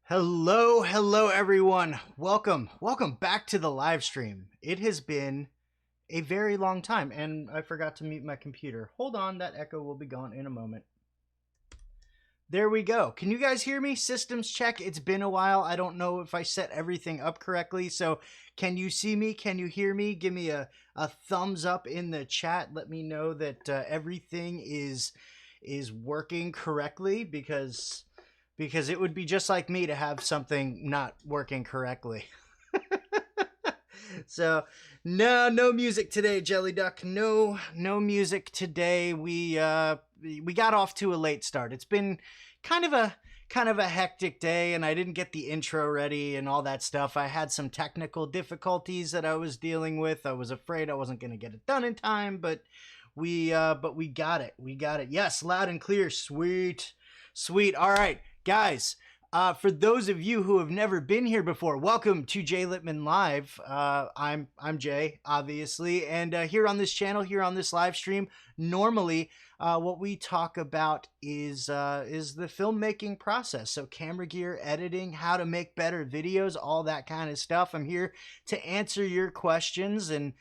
Hello everyone. Welcome back to the live stream. It has been a very long time, and I forgot to mute my computer. Hold on, that echo will be gone in a moment. There we go. Can you guys hear me? Systems check. It's been a while. I don't know if I set everything up correctly. So can you see me? Can you hear me? Give me a thumbs up in the chat. Let me know that everything is working correctly because it would be just like me to have something not working correctly. So no music today, Jelly Duck. No music today. We got off to a late start. It's been kind of a hectic day, and I didn't get the intro ready and all that stuff. I had some technical difficulties that I was dealing with. I was afraid I wasn't going to get it done in time, but we got it. We got it. Yes, loud and clear. Sweet. All right, guys. For those of you who have never been here before, welcome to Jay Lippman Live. I'm Jay, obviously, and here on this channel, here on this live stream, normally what we talk about is the filmmaking process. So camera gear, editing, how to make better videos, all that kind of stuff. I'm here to answer your questions and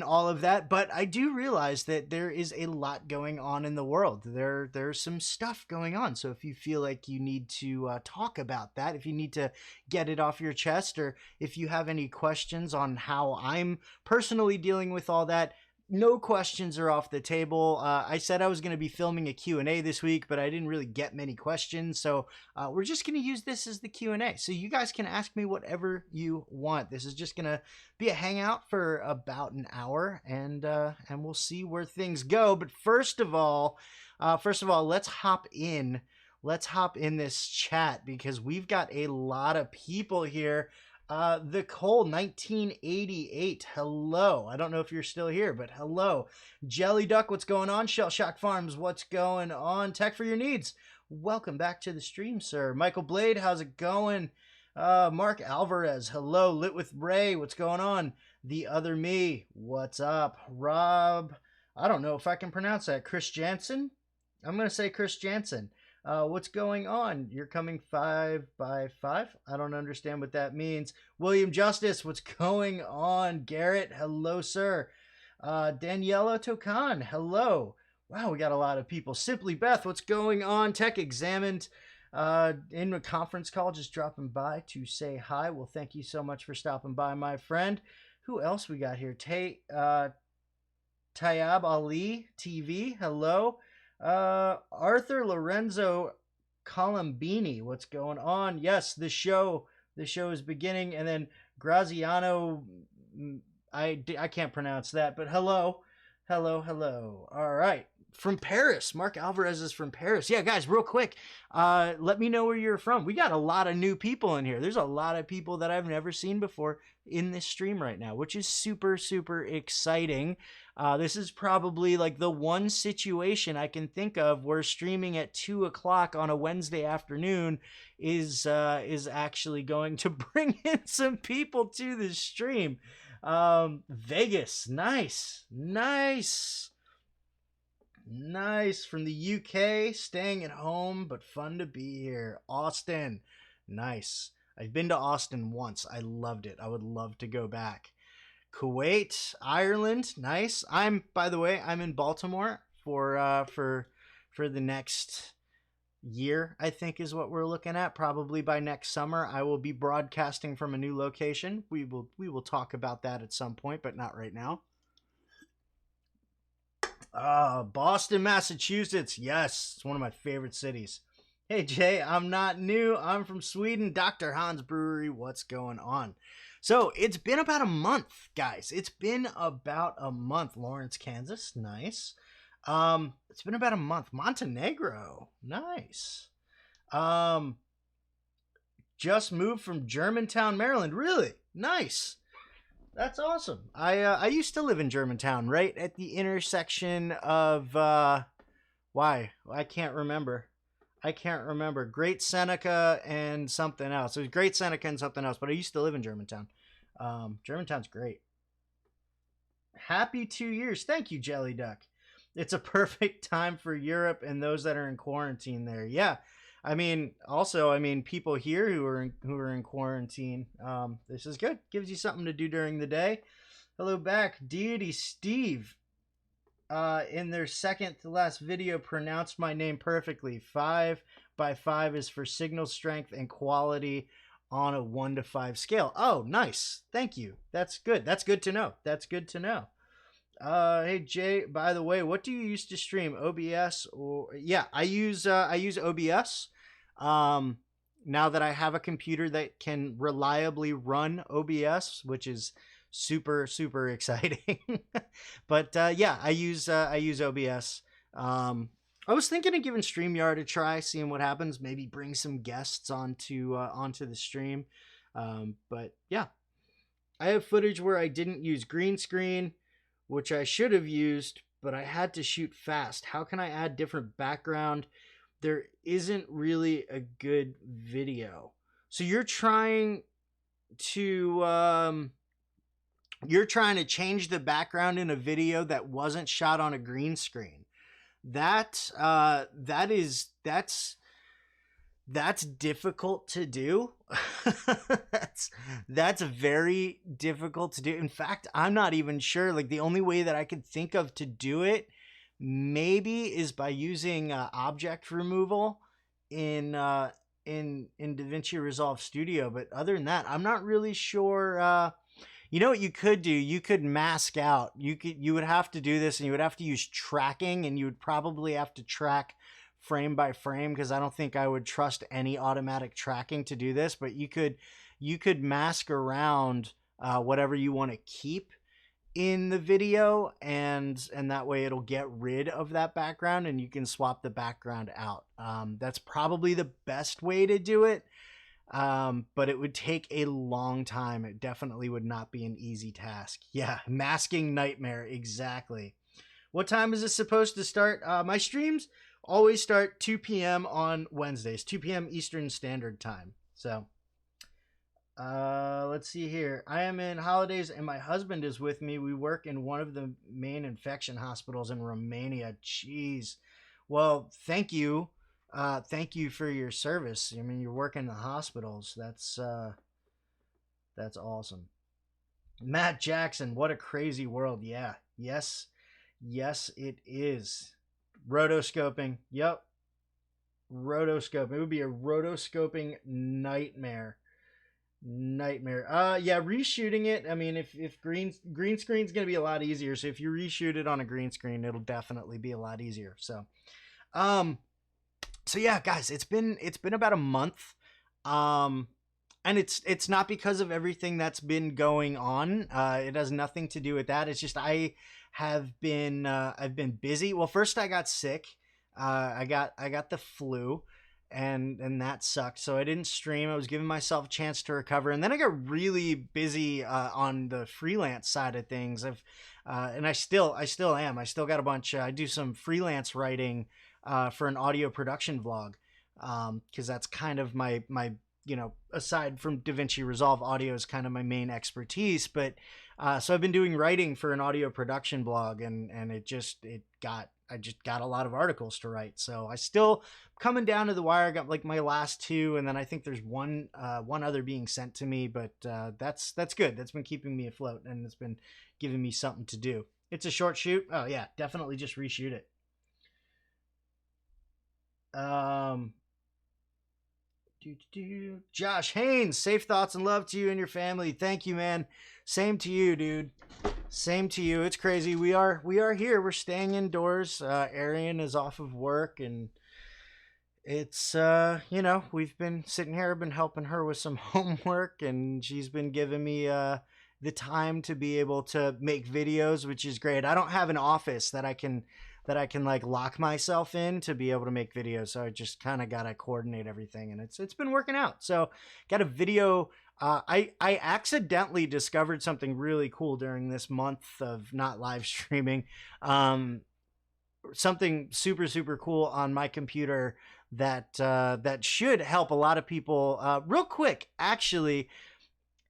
all of that, but I do realize that there is a lot going on in the world. There's some stuff going on, so if you feel like you need to talk about that, if you need to get it off your chest, or if you have any questions on how I'm personally dealing with all that, no questions are off the table. I said I was going to be filming a Q&A this week, but I didn't really get many questions, so we're just going to use this as the Q&A. So you guys can ask me whatever you want. This is just going to be a hangout for about an hour, and we'll see where things go. But first of all, let's hop in. Let's hop in this chat because we've got a lot of people here. The Cole 1988. Hello. I don't know if you're still here, but hello. Jelly Duck, what's going on? Shell Shock Farms, what's going on? Tech for your needs. Welcome back to the stream, sir. Michael Blade, how's it going? Mark Alvarez, hello. Lit with Ray, what's going on? The Other Me, what's up? Rob, I don't know if I can pronounce that. Chris Jansen? I'm going to say Chris Jansen. What's going on? You're coming 5 by 5? I don't understand what that means. William Justice, what's going on? Garrett, hello, sir. Daniela Tokan, hello. Wow, we got a lot of people. Simply Beth, what's going on? Tech Examined in a conference call, just dropping by to say hi. Well, thank you so much for stopping by, my friend. Who else we got here? Tayab Ali TV, hello. Arthur Lorenzo Colombini, what's going on? Yes, the show is beginning. And then Graziano, I can't pronounce that, but hello. All right, from Paris. Mark Alvarez is from Paris. Yeah, guys, real quick, let me know where you're from. We got a lot of new people in here. There's a lot of people that I've never seen before in this stream right now, which is super exciting. This is probably like the one situation I can think of where streaming at 2 o'clock on a Wednesday afternoon is actually going to bring in some people to the stream. Vegas, nice from the UK, staying at home, but fun to be here. Austin, nice. I've been to Austin once. I loved it. I would love to go back. Kuwait, Ireland, nice. By the way, I'm in Baltimore for the next year, I think is what we're looking at. Probably by next summer, I will be broadcasting from a new location. We will talk about that at some point, but not right now. Boston, Massachusetts. Yes, it's one of my favorite cities. Hey, Jay, I'm not new. I'm from Sweden. Dr. Hans Brewery, what's going on? So it's been about a month, guys. It's been about a month. Lawrence, Kansas, nice. It's been about a month. Montenegro, nice. Just moved from Germantown, Maryland. Really nice. That's awesome. I used to live in Germantown, right at the intersection of why I can't remember. Great Seneca and something else. It was Great Seneca and something else, but I used to live in Germantown. Germantown's great. Happy 2 years. Thank you, Jelly Duck. It's a perfect time for Europe and those that are in quarantine there. Yeah. I mean, also, I mean, people here who are in quarantine. This is good. Gives you something to do during the day. Hello back, Deity Steve. In their second to last video, pronounced my name perfectly. 5 by 5 is for signal strength and quality on a 1 to 5 scale. Oh, nice. Thank you. That's good. That's good to know. That's good to know. Hey Jay, by the way, what do you use to stream? OBS or yeah, I use OBS. Um, Now that I have a computer that can reliably run OBS, which is super exciting. But yeah, I use OBS. I was thinking of giving StreamYard a try, seeing what happens. Maybe bring some guests onto the stream. But yeah, I have footage where I didn't use green screen, which I should have used, but I had to shoot fast. How can I add different background? There isn't really a good video. So to you're trying to change the background in a video that wasn't shot on a green screen. That's difficult to do. that's that's very difficult to do. In fact, I'm not even sure. Like the only way that I could think of to do it maybe is by using object removal in in DaVinci Resolve Studio. But other than that, I'm not really sure. You know what you could do? You could mask out. You would have to do this, and you would have to use tracking, and you would probably have to track frame by frame because I don't think I would trust any automatic tracking to do this. But you could mask around whatever you want to keep in the video, and that way it'll get rid of that background, and you can swap the background out. That's probably the best way to do it. But it would take a long time. It definitely would not be an easy task. Yeah, masking nightmare, exactly. What time is this supposed to start? My streams always start 2 p.m. on Wednesdays, 2 p.m. Eastern Standard Time. So, let's see here. I am in holidays and my husband is with me. We work in one of the main infection hospitals in Romania. Jeez. Well, thank you. Thank you for your service. I mean, you're working in the hospitals. That's awesome. Matt Jackson, what a crazy world. Yeah. Yes, it is. Rotoscoping. Yep. Rotoscope. It would be a rotoscoping nightmare. Yeah, reshooting it. I mean, if green screen's gonna be a lot easier. So if you reshoot it on a green screen, it'll definitely be a lot easier. Um, so yeah, guys, it's been about a month. Um, and it's not because of everything that's been going on. It has nothing to do with that. It's just I've been busy. Well, first I got sick. I got the flu, and that sucked. So I didn't stream. I was giving myself a chance to recover, and then I got really busy on the freelance side of things. And I still am. I still got a bunch. I do some freelance writing for an audio production vlog, because that's kind of my aside from DaVinci Resolve, audio is kind of my main expertise. But so I've been doing writing for an audio production blog, and I just got a lot of articles to write. So I still coming down to the wire. I got like my last two, and then I think there's one other being sent to me. But that's good. That's been keeping me afloat, and it's been giving me something to do. It's a short shoot. Oh yeah, definitely just reshoot it. Um, Josh Haynes, safe thoughts and love to you and your family. Thank you, man. Same to you, dude. Same to you. It's crazy. We are here. We're staying indoors. Arian is off of work, and it's we've been sitting here. I've been helping her with some homework, and she's been giving me the time to be able to make videos, which is great. I don't have an office that I can like lock myself in to be able to make videos. So I just kind of got to coordinate everything, and it's been working out. So got a video. I accidentally discovered something really cool during this month of not live streaming. Something super cool on my computer that should help a lot of people. Real quick, actually,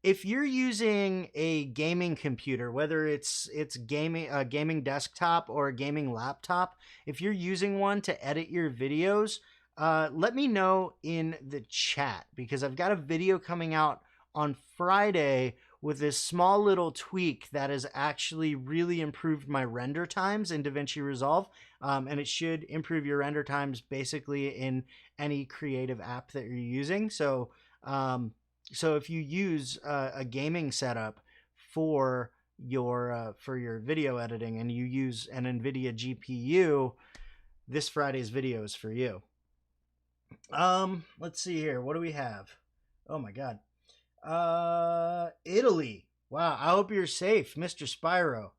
if you're using a gaming computer, whether it's gaming a gaming desktop or a gaming laptop, if you're using one to edit your videos, let me know in the chat because I've got a video coming out on Friday with this small little tweak that has actually really improved my render times in DaVinci Resolve. And it should improve your render times basically in any creative app that you're using. So, so if you use a gaming setup for your video editing and you use an NVIDIA GPU, this Friday's video is for you. Let's see here. What do we have? Oh my God. Italy. Wow. I hope you're safe, Mr. Spyro.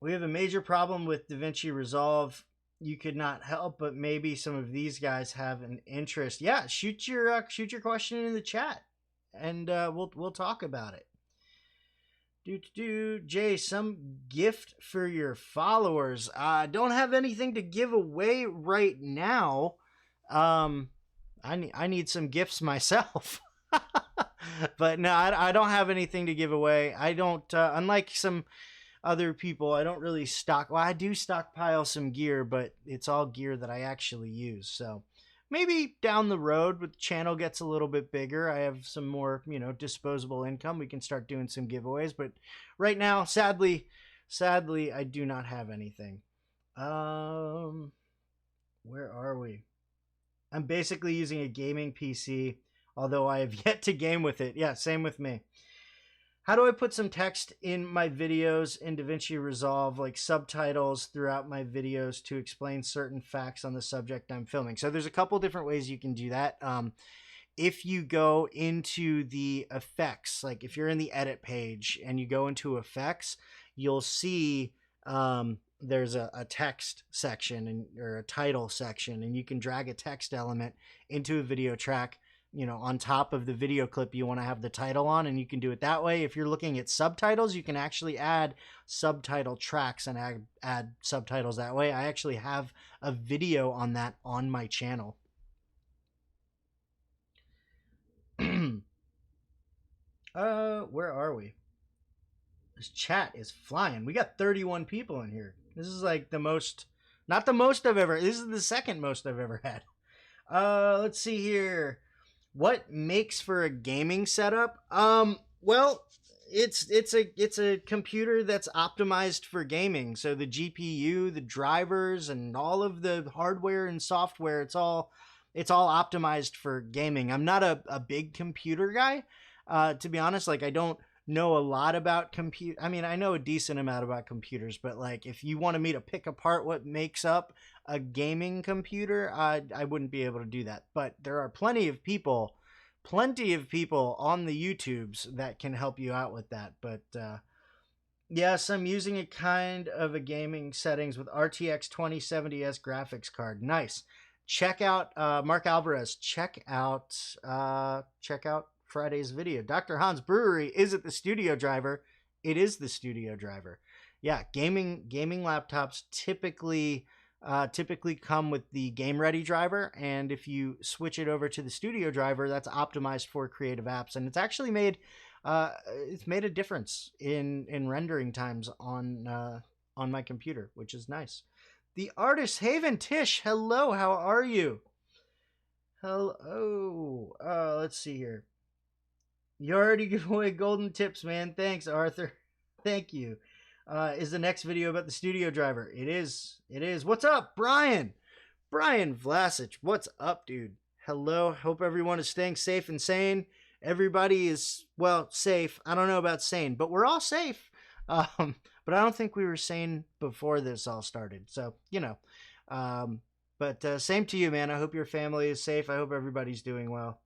We have a major problem with DaVinci Resolve. You could not help, but maybe some of these guys have an interest. Yeah, shoot your question in the chat, and we'll talk about it. Jay, some gift for your followers. I don't have anything to give away right now. I need some gifts myself. But no, I don't have anything to give away. I don't, unlike some other people, I don't really I do stockpile some gear, but it's all gear that I actually use. So maybe down the road when the channel gets a little bit bigger, I have some more, disposable income. We can start doing some giveaways, but right now, sadly, I do not have anything. Where are we? I'm basically using a gaming PC, although I have yet to game with it. Yeah, same with me. How do I put some text in my videos in DaVinci Resolve, like subtitles throughout my videos to explain certain facts on the subject I'm filming? So there's a couple different ways you can do that. If you go into the effects, like if you're in the edit page and you go into effects, you'll see there's a text section or a title section, and you can drag a text element into a video track, on top of the video clip you want to have the title on, and you can do it that way. If you're looking at subtitles, you can actually add subtitle tracks and add subtitles that way. I actually have a video on that on my channel. Where are we? This chat is flying. We got 31 people in here. This is like the most, not the most I've ever, this is the second most I've ever had. Let's see here. What makes for a gaming setup? Well, it's a computer that's optimized for gaming. So the GPU, the drivers, and all of the hardware and software, it's all optimized for gaming. I'm not a big computer guy, to be honest. Like, I don't know a lot about I mean, I know a decent amount about computers, but like, if you wanted me to pick apart what makes up a gaming computer, I wouldn't be able to do that. But there are plenty of people on the YouTubes that can help you out with that. But yes, I'm using a kind of a gaming settings with RTX 2070S graphics card. Nice. Check out Mark Alvarez. Check out Friday's video. Dr. Hans Brewery, is it the studio driver? It is the studio driver. Yeah, gaming laptops typically come with the Game Ready driver, and if you switch it over to the studio driver, that's optimized for creative apps, and it's actually made a difference in rendering times on my computer, which is nice. The Artist Haven, Tish, hello, how are you? Hello. Let's see here. You already give away golden tips, man. Thanks, Arthur. Thank you. Is the next video about the studio driver? It is. What's up, Brian? Brian Vlasic, what's up, dude? Hello. Hope everyone is staying safe and sane. Everybody is, well, safe. I don't know about sane, but we're all safe. But I don't think we were sane before this all started. So, but same to you, man. I hope your family is safe. I hope everybody's doing well.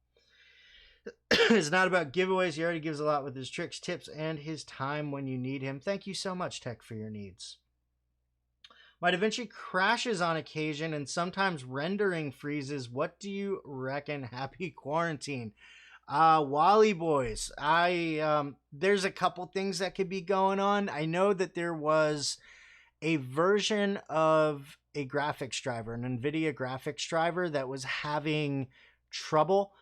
It's not about giveaways. He already gives a lot with his tricks, tips, and his time when you need him. Thank you so much, Tech, for your needs. My DaVinci crashes on occasion and sometimes rendering freezes. What do you reckon? Happy quarantine. Wally boys, there's a couple things that could be going on. I know that there was a version of a graphics driver, an NVIDIA graphics driver, that was having trouble.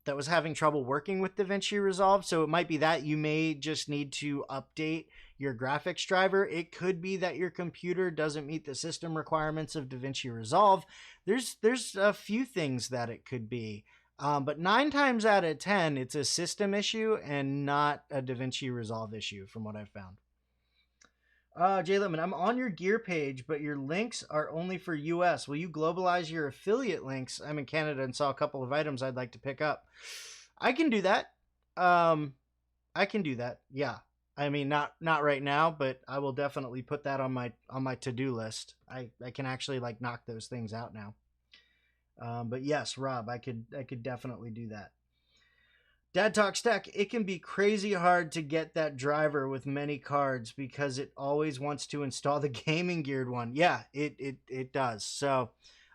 that was having trouble working with DaVinci Resolve. So it might be that you may just need to update your graphics driver. It could be that your computer doesn't meet the system requirements of DaVinci Resolve. There's a few things that it could be. But 9 times out of 10, it's a system issue and not a DaVinci Resolve issue, from what I've found. Jay Lippman, I'm on your gear page, but your links are only for US. Will you globalize your affiliate links? I'm in Canada and saw a couple of items I'd like to pick up. I can do that. I can do that. Yeah. I mean, not right now, but I will definitely put that on my to-do list. I can actually like knock those things out now. But yes, Rob, I could definitely do that. Dad Talks Tech, it can be crazy hard to get that driver with many cards because it always wants to install the gaming geared one. Yeah, it does. So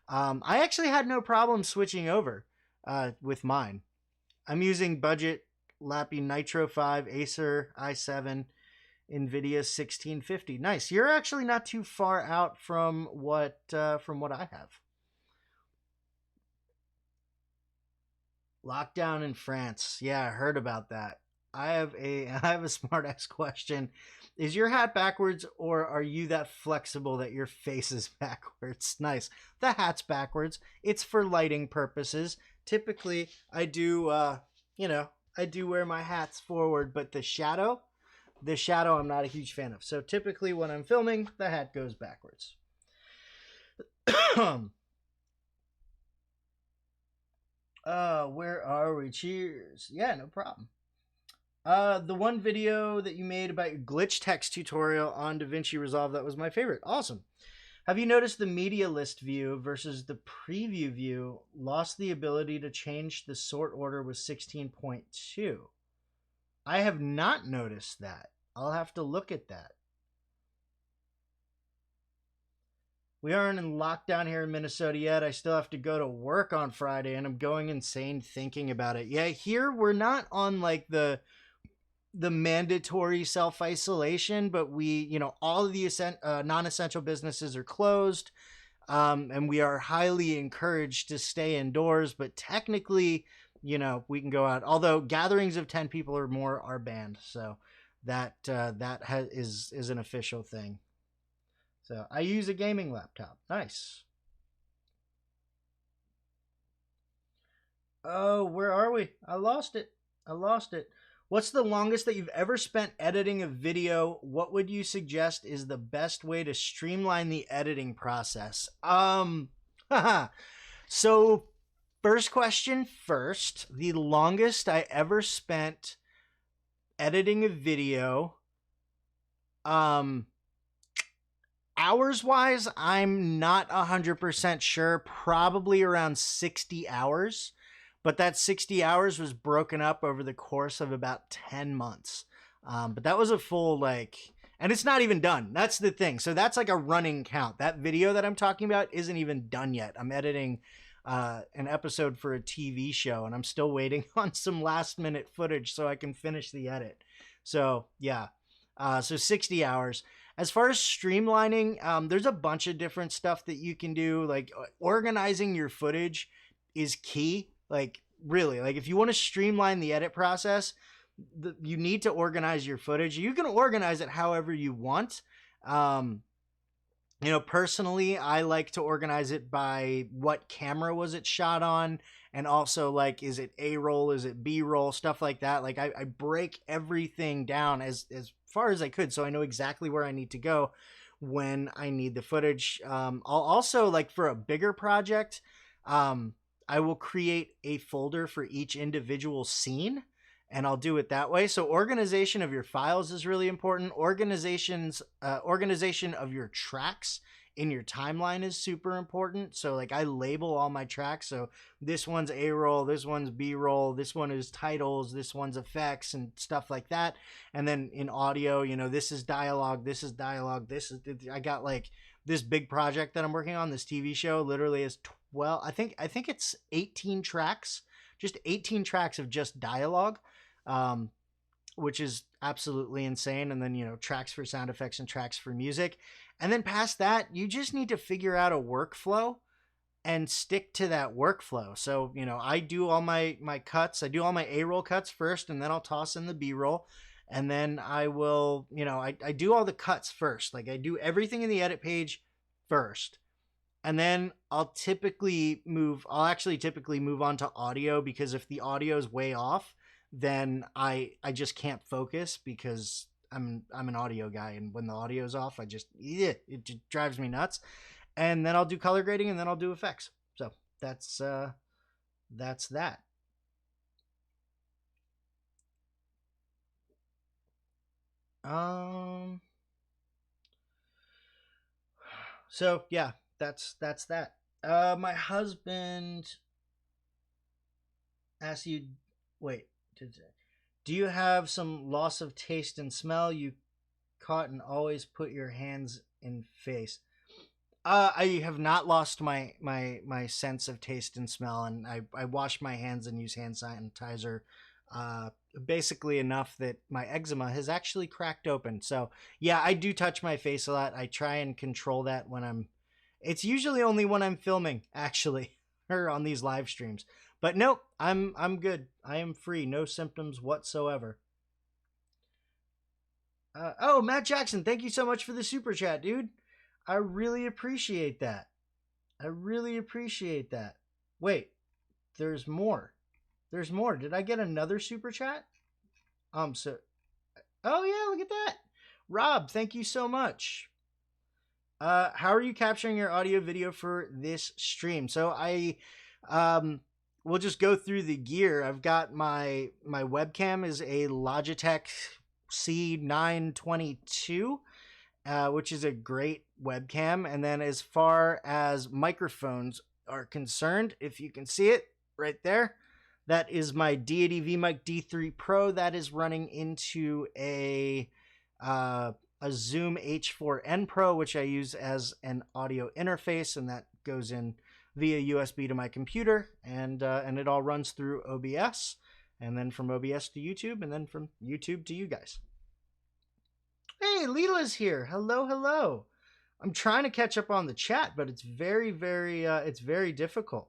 I actually had no problem switching over with mine. I'm using budget Lappy Nitro 5, Acer i7, NVIDIA 1650. Nice. You're actually not too far out from what I have. Lockdown in France. Yeah, I heard about that. I have a smart ass question. Is your hat backwards or are you that flexible that your face is backwards? Nice. The hat's backwards. It's for lighting purposes. Typically, I do I do wear my hats forward, but the shadow I'm not a huge fan of. So typically when I'm filming, the hat goes backwards. Where are we? Cheers. Yeah, no problem. The one video that you made about your glitch text tutorial on DaVinci Resolve, that was my favorite. Awesome. Have you noticed the media list view versus the preview view lost the ability to change the sort order with 16.2? I have not noticed that. I'll have to look at that. We aren't in lockdown here in Minnesota yet. I still have to go to work on Friday, and I'm going insane thinking about it. Yeah, here we're not on like the mandatory self-isolation, but we, all of the non-essential businesses are closed, and we are highly encouraged to stay indoors. But technically, we can go out. Although gatherings of 10 people or more are banned, so that is an official thing. So I use a gaming laptop. Nice. Oh, where are we? I lost it. What's the longest that you've ever spent editing a video? What would you suggest is the best way to streamline the editing process? So first question first. The longest I ever spent editing a video, hours wise, I'm not 100% sure. Probably around 60 hours. But that 60 hours was broken up over the course of about 10 months. But that was a full, and it's not even done. That's the thing. So that's like a running count. That video that I'm talking about isn't even done yet. I'm editing an episode for a TV show, and I'm still waiting on some last minute footage so I can finish the edit. So, yeah. So 60 hours. As far as streamlining, there's a bunch of different stuff that you can do. Like organizing your footage is key. Like really, like if you want to streamline the edit process, you need to organize your footage. You can organize it however you want. Personally, I like to organize it by what camera was it shot on, and also like, is it A-roll, is it B-roll, stuff like that. Like I break everything down as far as I could, so I know exactly where I need to go when I need the footage. I'll also, like for a bigger project, I will create a folder for each individual scene, and I'll do it that way. So organization of your files is really important. Organization of your tracks in your timeline is super important. So like I label all my tracks. So this one's A-roll, this one's B-roll, this one is titles, this one's effects and stuff like that. And then in audio, this is dialogue, I got like this big project that I'm working on, this TV show, literally is 12, I think it's 18 tracks, just 18 tracks of just dialogue, which is absolutely insane. And then, tracks for sound effects and tracks for music. And then past that, you just need to figure out a workflow and stick to that workflow. So, I do all my cuts. I do all my A-roll cuts first, and then I'll toss in the B-roll. And then I will, I do all the cuts first. Like I do everything in the edit page first. And then I'll actually typically move on to audio, because if the audio is way off, then I just can't focus, because I'm an audio guy, and when the audio's off, it just drives me nuts. And then I'll do color grading, and then I'll do effects. So that's that. Um. So yeah, that's that. My husband asked you. Wait, do you have some loss of taste and smell? You caught and always put your hands in face. I have not lost my sense of taste and smell, and I wash my hands and use hand sanitizer, uh, basically enough that my eczema has actually cracked open. So yeah, I do touch my face a lot. I try and control that when I'm. It's usually only when I'm filming, actually, or on these live streams. But nope, I'm good. I am free, no symptoms whatsoever. Oh, Matt Jackson, thank you so much for the super chat, dude. I really appreciate that. I really appreciate that. Wait, there's more. There's more. Did I get another super chat? So oh yeah, look at that. Rob, thank you so much. How are you capturing your audio video for this stream? So I we'll just go through the gear. I've got my webcam is a Logitech C922. Which is a great webcam. And then as far as microphones are concerned, if you can see it right there, that is my Deity VMic D3 Pro. That is running into a Zoom H4n Pro, which I use as an audio interface, and that goes in via USB to my computer, and it all runs through OBS, and then from OBS to YouTube, and then from YouTube to you guys. Hey, Leela's here. Hello, hello. I'm trying to catch up on the chat, but it's very, it's very difficult.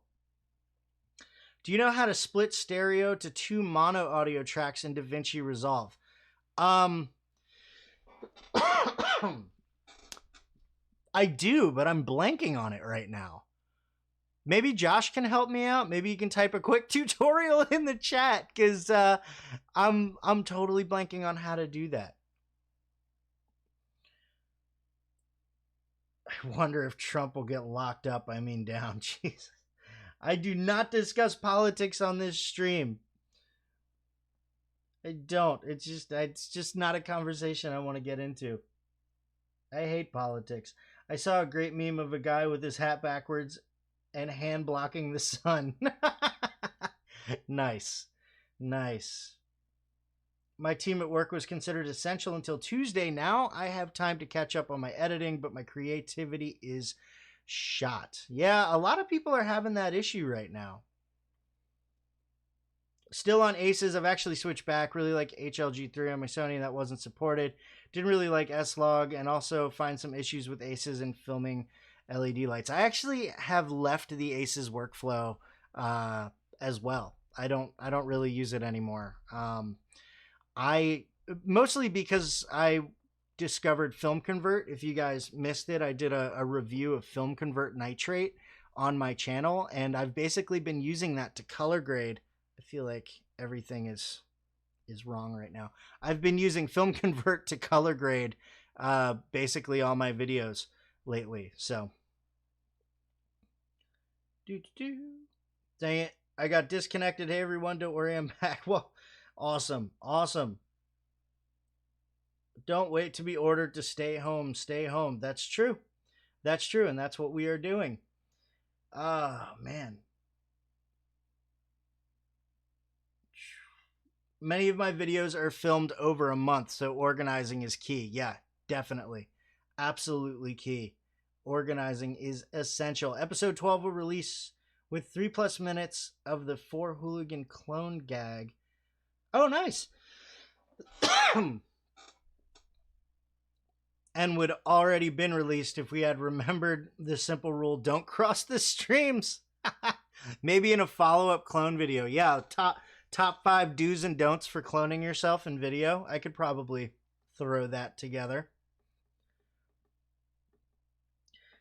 Do you know how to split stereo to 2 mono audio tracks in DaVinci Resolve? I do, but I'm blanking on it right now. Maybe Josh can help me out. Maybe you can type a quick tutorial in the chat, because I'm totally blanking on how to do that. I wonder if Trump will get locked up. I mean, down. Jesus. I do not discuss politics on this stream. I don't. It's just not a conversation I want to get into. I hate politics. I saw a great meme of a guy with his hat backwards and hand blocking the sun. Nice. Nice. My team at work was considered essential until Tuesday. Now I have time to catch up on my editing, but my creativity is shot. Yeah, a lot of people are having that issue right now. Still on Aces. I've actually switched back. Really like HLG3 on my Sony. That wasn't supported. Didn't really like S-Log, and also find some issues with Aces in filming LED lights. I actually have left the Aces workflow as well. I don't really use it anymore. I mostly because I discovered Film Convert. If you guys missed it, I did a review of Film Convert Nitrate on my channel, and I've basically been using that to color grade. I feel like everything is wrong right now. I've been using Film Convert to color grade basically all my videos lately. So dang it, I got disconnected. Hey everyone, don't worry, I'm back. Well, awesome. Don't wait to be ordered to stay home. Stay home. That's true. That's true, and that's what we are doing. Oh, man. Many of my videos are filmed over a month, so organizing is key. Yeah, definitely. Absolutely key. Organizing is essential. Episode 12 will release with 3+ minutes of the 4 hooligan clone gag. Oh, nice. and would already been released if we had remembered the simple rule: don't cross the streams. Maybe in a follow-up clone video. Yeah, top 5 do's and don'ts for cloning yourself in video. I could probably throw that together.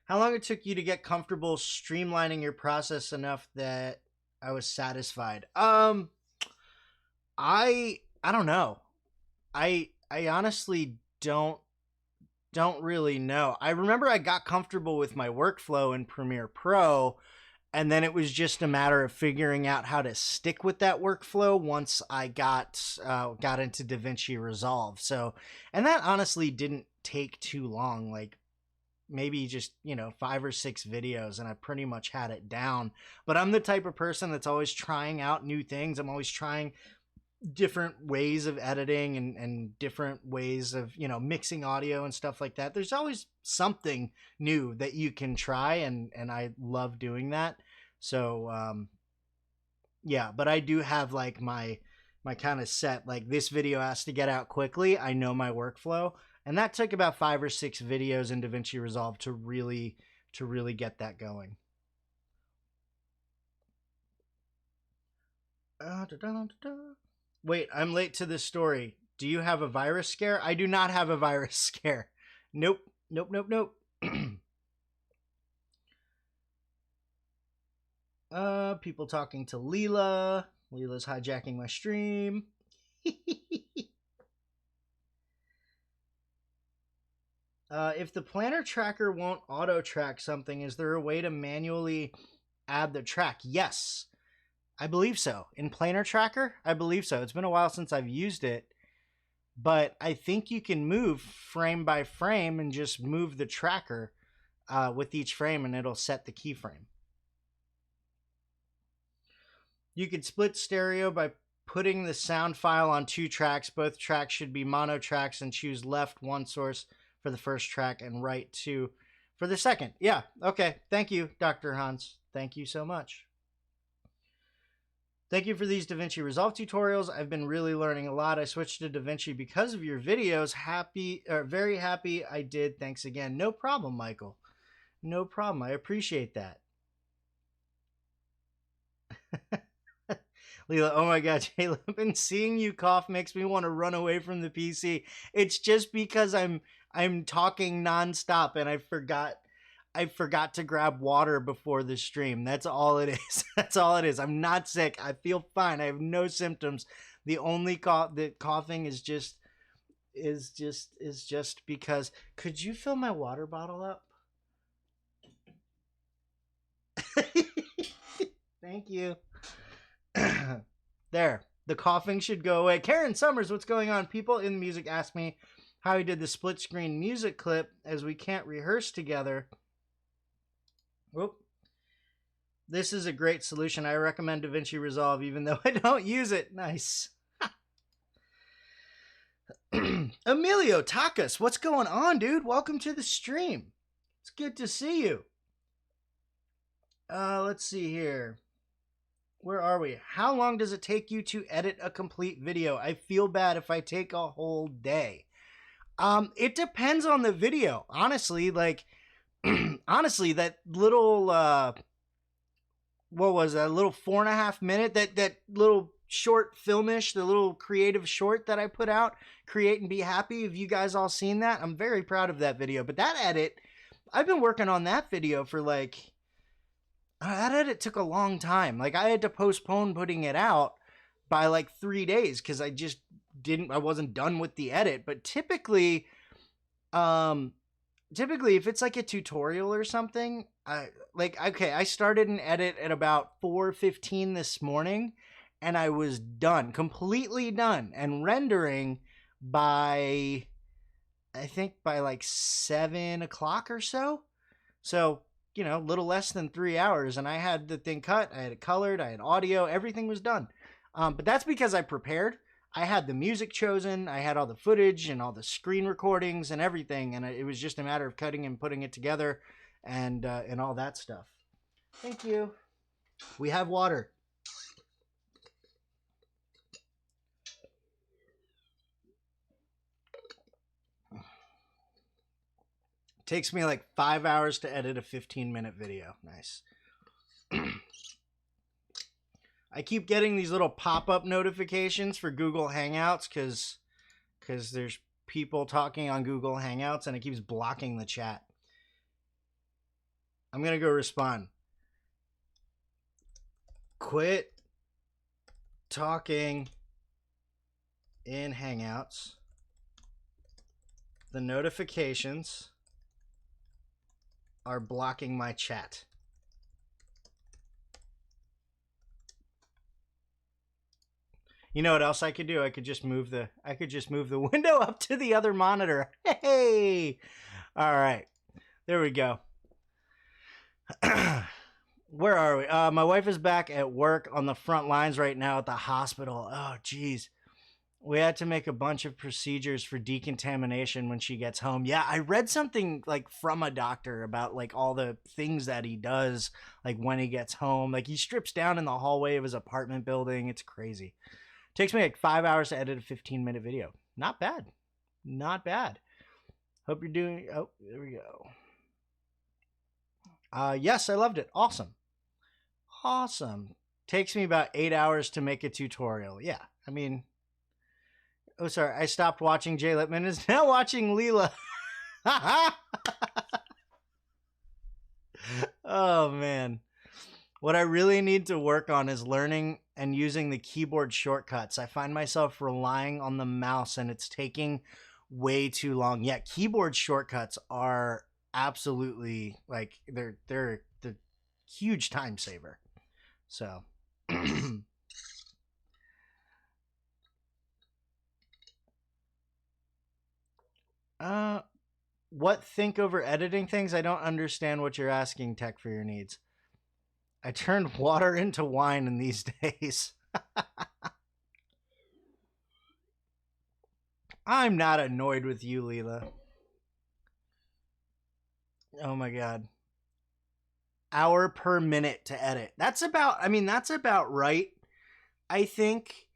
How long it took you to get comfortable streamlining your process enough that I was satisfied? I don't know. I honestly don't really know. I remember I got comfortable with my workflow in Premiere Pro, and then it was just a matter of figuring out how to stick with that workflow once I got into DaVinci Resolve. So, and that honestly didn't take too long. Like maybe just 5 or 6 videos, and I pretty much had it down. But I'm the type of person that's always trying out new things. I'm always trying different ways of editing and different ways of mixing audio and stuff like that. There's always something new that you can try, and I love doing that. So yeah, but I do have like my kind of set, like this video has to get out quickly. I know my workflow, and that took about 5 or 6 videos in DaVinci Resolve to really get that going. Wait, I'm late to this story. Do you have a virus scare? I do not have a virus scare. Nope. People talking to Leela. Leela's hijacking my stream. If the planner tracker won't auto track something, is there a way to manually add the track? Yes. I believe so. In Planar Tracker, I believe so. It's been a while since I've used it, but I think you can move frame by frame and just move the tracker with each frame, and it'll set the keyframe. You could split stereo by putting the sound file on 2 tracks. Both tracks should be mono tracks, and choose left 1 source for the first track and right 2 for the second. Yeah, okay. Thank you, Dr. Hans. Thank you so much. Thank you for these DaVinci Resolve tutorials. I've been really learning a lot. I switched to DaVinci because of your videos. Very happy I did. Thanks again. No problem, Michael. No problem. I appreciate that. Leela, oh my God, Jay Lippman, seeing you cough makes me want to run away from the PC. It's just because I'm talking nonstop and I forgot to grab water before the stream. That's all it is. That's all it is. I'm not sick. I feel fine. I have no symptoms. The only coughing is just because. Could you fill my water bottle up? Thank you. There. The coughing should go away. Karen Summers, what's going on? People in music ask me how he did the split screen music clip as we can't rehearse together. Whoop. This is a great solution. I recommend DaVinci Resolve even though I don't use it. Nice. Emilio Takas, what's going on, dude? Welcome to the stream. It's good to see you. Let's see here. Where are we? How long does it take you to edit a complete video? I feel bad if I take a whole day. It depends on the video. Honestly, like honestly, that little what was that? Little 4.5 minute, that little short filmish, the little creative short that I put out, Create and Be Happy. Have you guys all seen that? I'm very proud of that video. But that edit, I've been working on that video for like, that edit took a long time. Like I had to postpone putting it out by like 3 days because I wasn't done with the edit. But typically if it's like a tutorial or something, I started an edit at about 4:15 this morning, and I was done, completely done, and rendering by, I think by like 7 o'clock or so. So, a little less than 3 hours, and I had the thing cut, I had it colored, I had audio, everything was done. But that's because I prepared. I had the music chosen, I had all the footage and all the screen recordings and everything, and it was just a matter of cutting and putting it together and all that stuff. Thank you. We have water. Takes me like 5 hours to edit a 15-minute video. Nice. I keep getting these little pop-up notifications for Google Hangouts because there's people talking on Google Hangouts and it keeps blocking the chat. I'm going to go respond. Quit talking in Hangouts. The notifications are blocking my chat. You know what else I could do? I could just move the window up to the other monitor. Hey. All right. There we go. Where are we? My wife is back at work on the front lines right now at the hospital. Oh, geez. We had to make a bunch of procedures for decontamination when she gets home. Yeah, I read something like from a doctor about like all the things that he does like when he gets home. Like he strips down in the hallway of his apartment building. It's crazy. Takes me like 5 hours to edit a 15-minute video. Not bad. Not bad. Hope you're doing... Oh, there we go. Yes, I loved it. Awesome. Awesome. Takes me about 8 hours to make a tutorial. Yeah, I mean... Oh, sorry. I stopped watching Jay Lippman. Is now watching Leela. Oh, man. What I really need to work on is learning and using the keyboard shortcuts. I find myself relying on the mouse and it's taking way too long. Yeah, keyboard shortcuts are absolutely like they're the huge time saver. So what think over editing things? I don't understand what you're asking, Tech for Your Needs. I turned water into wine in these days. I'm not annoyed with you, Leela. Oh my god. Hour per minute to edit. That's about right. I think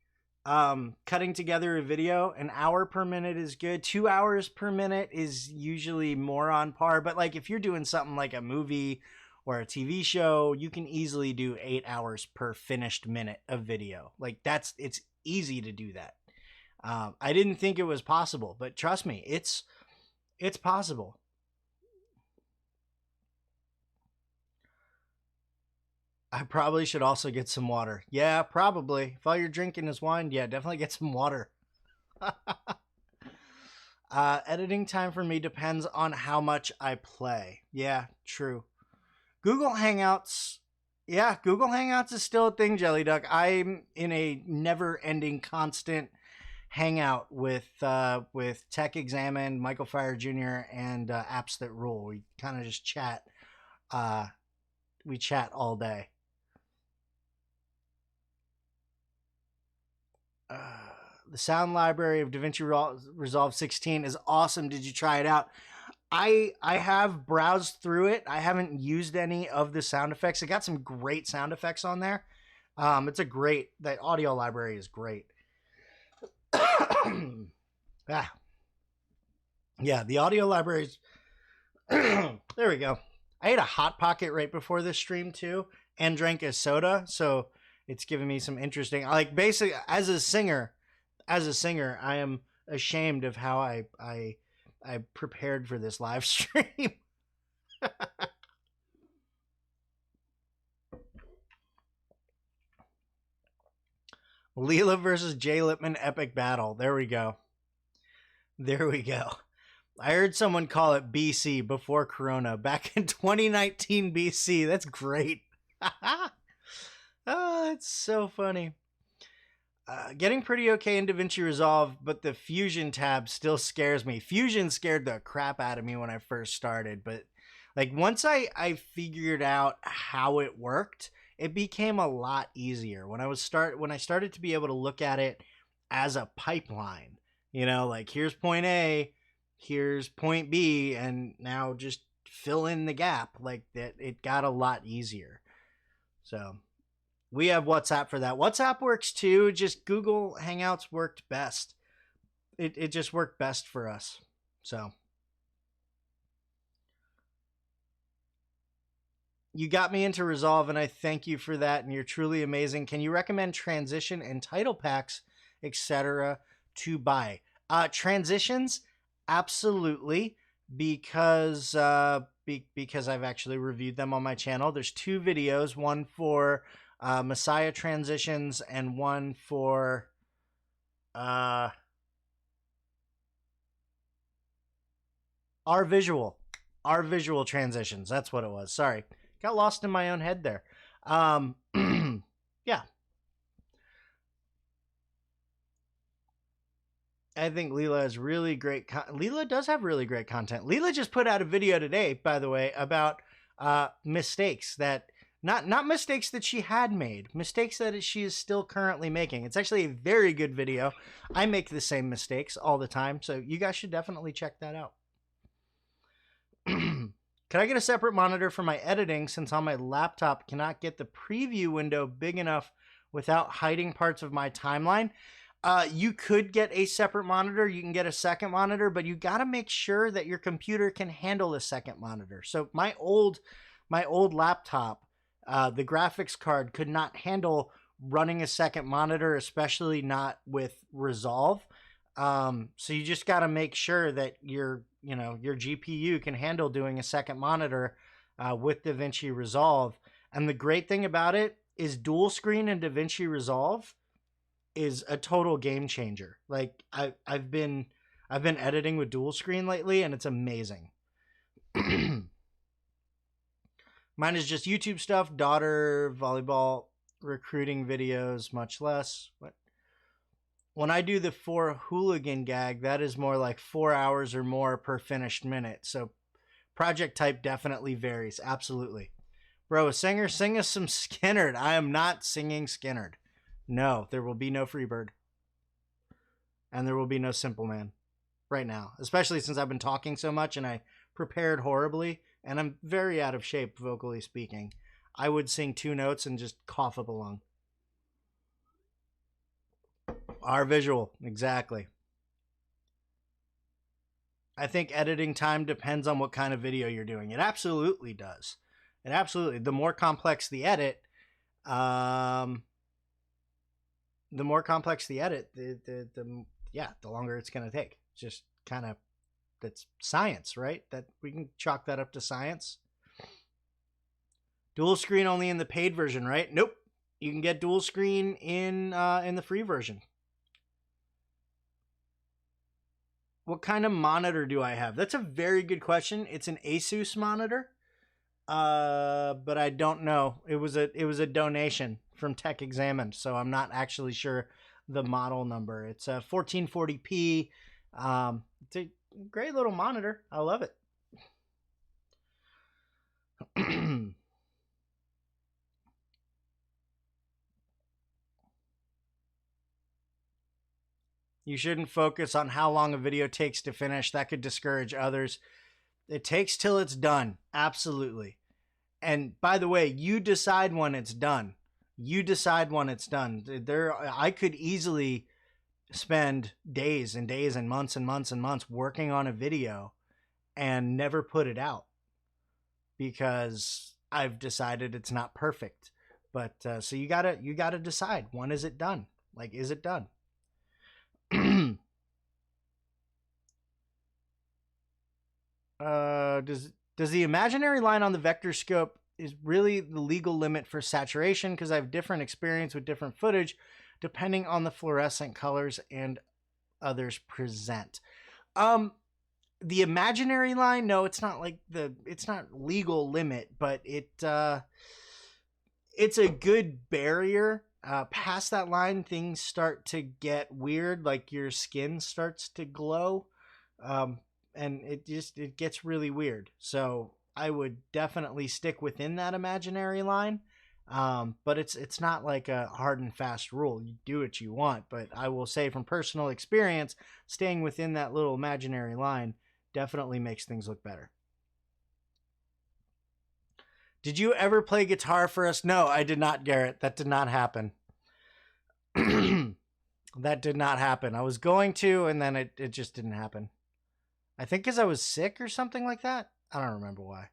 cutting together a video, an hour per minute is good. 2 hours per minute is usually more on par. But like if you're doing something like a movie or a TV show, you can easily do 8 hours per finished minute of video. Like it's easy to do that. I didn't think it was possible, but trust me, it's possible. I probably should also get some water. Yeah, probably. If all you're drinking is wine, yeah, definitely get some water. Editing time for me depends on how much I play. Yeah, true. Google Hangouts. Yeah, Google Hangouts is still a thing, Jelly Duck. I'm in a never-ending, constant hangout with Tech Examined, Michael Fryer Jr., and Apps That Rule. We kind of just chat. We chat all day. The sound library of DaVinci Resolve 16 is awesome. Did you try it out? I have browsed through it. I haven't used any of the sound effects. It got some great sound effects on there. The audio library is great. Yeah, the audio libraries. There we go. I ate a Hot Pocket right before this stream too, and drank a soda, so it's giving me some interesting. Like basically, as a singer, I am ashamed of how I prepared for this live stream. Leela versus Jay Lippman epic battle. There we go. There we go. I heard someone call it BC, before Corona, back in 2019 BC. That's great. Oh, it's so funny. Getting pretty okay in DaVinci Resolve, but the Fusion tab still scares me. Fusion scared the crap out of me when I first started, but like once I figured out how it worked, it became a lot easier. When I started to be able to look at it as a pipeline, like here's point A, here's point B, and now just fill in the gap. Like that, it got a lot easier. So we have WhatsApp for that. WhatsApp works too. Just Google Hangouts worked best. It just worked best for us. So You got me into Resolve, and I thank you for that. And you're truly amazing. Can you recommend transition and title packs, etc., to buy? Transitions, absolutely, because because I've actually reviewed them on my channel. There's two videos, one for Messiah transitions and one for our visual transitions. That's what it was. Sorry, got lost in my own head there. Yeah, I think Leela has really great. Leela does have really great content. Leela just put out a video today, by the way, about mistakes that not mistakes that she had made, mistakes that she is still currently making. It's actually a very good video. I make the same mistakes all the time, so you guys should definitely check that out. Can I get a separate monitor for my editing since on my laptop cannot get the preview window big enough without hiding parts of my timeline? You could get a separate monitor. You can get a second monitor, but you got to make sure that your computer can handle a second monitor. So my old laptop, the graphics card could not handle running a second monitor, especially not with Resolve. So you just got to make sure that your GPU can handle doing a second monitor with DaVinci Resolve. And the great thing about it is dual screen and DaVinci Resolve is a total game changer. Like I've been editing with dual screen lately, and it's amazing. Mine is just YouTube stuff, daughter, volleyball, recruiting videos, much less. What? When I do the 4 hooligan gag, that is more like 4 hours or more per finished minute. So project type definitely varies. Absolutely. Bro, a singer, sing us some Skinnerd. I am not singing Skinnerd. No, there will be no Freebird. And there will be no Simple Man right now. Especially since I've been talking so much and I prepared horribly. And I'm very out of shape, vocally speaking. I would sing 2 notes and just cough up a lung. Our visual, exactly. I think editing time depends on what kind of video you're doing. It absolutely does. It absolutely. The more complex the edit, the longer it's going to take. It's just kind of, that's science, right? That we can chalk that up to science. Dual screen only in the paid version, right? Nope. You can get dual screen in the free version. What kind of monitor do I have? That's a very good question. It's an Asus monitor, but I don't know. It was a donation from Tech Examined, so I'm not actually sure the model number. It's a 1440p. It's a great little monitor. I love it. You shouldn't focus on how long a video takes to finish. That could discourage others. It takes till it's done. Absolutely. And by the way, you decide when it's done. You decide when it's done. I could easily spend days and days and months and months and months working on a video and never put it out because I've decided it's not perfect. But so you gotta decide, when is it done? Like, is it done? Does the imaginary line on the vector scope is really the legal limit for saturation? Because I have different experience with different footage depending on the fluorescent colors and others present. The imaginary line, no, it's not like it's not legal limit, but it's a good barrier. Past that line, things start to get weird, like your skin starts to glow, and it gets really weird. So I would definitely stick within that imaginary line, but it's not like a hard and fast rule. You do what you want, but I will say from personal experience, staying within that little imaginary line definitely makes things look better. Did you ever play guitar for us? No, I did not, Garrett. That did not happen. That did not happen. I was going to, and then it just didn't happen. I think because I was sick or something like that. I don't remember why.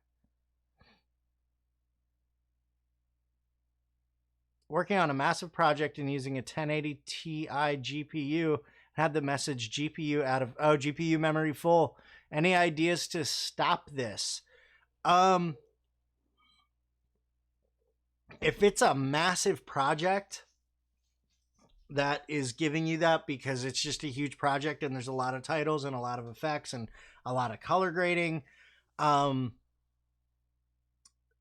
Working on a massive project and using a 1080 Ti GPU. Had the message GPU out of GPU memory full. Any ideas to stop this? If it's a massive project that is giving you that because it's just a huge project and there's a lot of titles and a lot of effects and a lot of color grading,